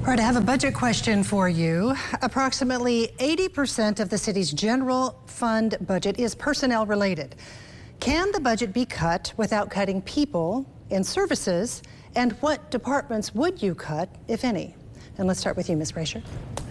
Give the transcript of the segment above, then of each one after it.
All right, I have a budget question for you. Approximately 80% of the city's general fund budget is personnel related. Can the budget be cut without cutting people and services? And what departments would you cut, if any? And let's start with you, Ms. Brasher.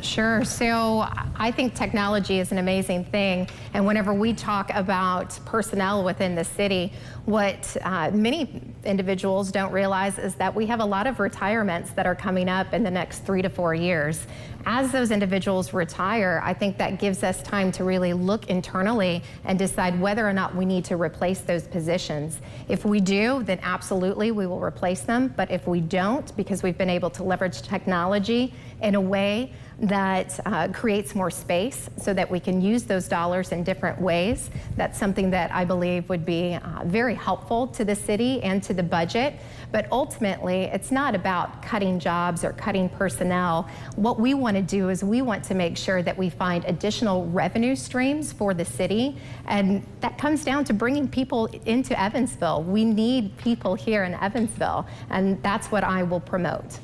Sure. So I think technology is an amazing thing. And whenever we talk about personnel within the city, what many individuals don't realize is that we have a lot of retirements that are coming up in the next 3 to 4 years. As those individuals retire, I think that gives us time to really look internally and decide whether or not we need to replace those positions. If we do, then absolutely we will replace them. But if we don't, because we've been able to leverage technology in a way that creates more space so that we can use those dollars in different ways, that's something that I believe would be very helpful to the city and to the budget. But ultimately, it's not about cutting jobs or cutting personnel. What we want to do is we want to make sure that we find additional revenue streams for the city, and that comes down to bringing people into Evansville. We need people here in Evansville, and that's what I will promote.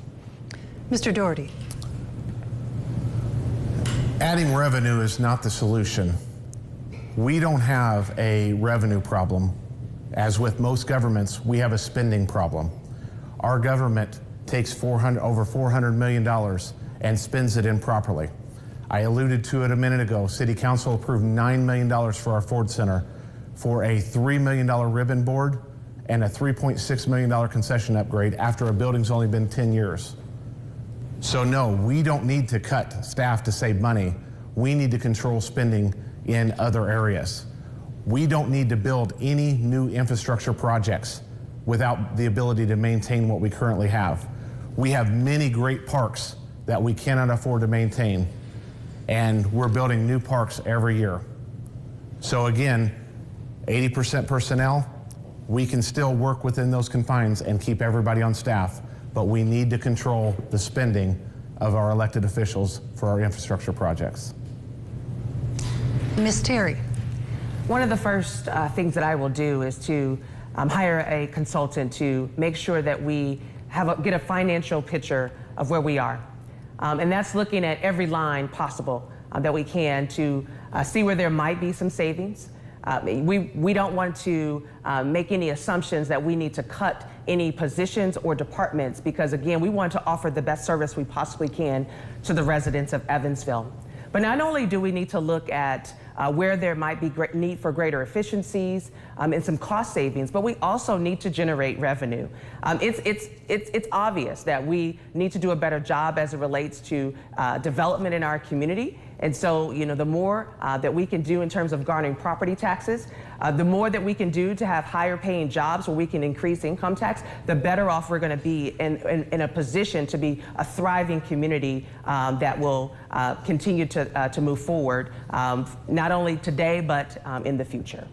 Mr. Doherty. Adding revenue is not the solution. We don't have a revenue problem. As with most governments, we have a spending problem. Our government takes over $400 million and spends it improperly. I alluded to it a minute ago. City Council approved $9 million for our Ford Center for a $3 million ribbon board and a $3.6 million concession upgrade after a building's only been 10 years. So no, we don't need to cut staff to save money. We need to control spending in other areas. We don't need to build any new infrastructure projects without the ability to maintain what we currently have. We have many great parks that we cannot afford to maintain, and we're building new parks every year. So again, 80% personnel, we can still work within those confines and keep everybody on staff, but we need to control the spending of our elected officials for our infrastructure projects. Ms. Terry. One of the first things that I will do is to hire a consultant to make sure that we get a financial picture of where we are. And that's looking at every line possible that we can to see where there might be some savings. We don't want to make any assumptions that we need to cut any positions or departments, because again, we want to offer the best service we possibly can to the residents of Evansville. But not only do we need to look at where there might be need for greater efficiencies and some cost savings, but we also need to generate revenue. It's obvious that we need to do a better job as it relates to development in our community. And so, you know, the more that we can do in terms of garnering property taxes, the more that we can do to have higher paying jobs where we can increase income tax, the better off we're going to be in a position to be a thriving community that will continue to move forward, not only today, but in the future.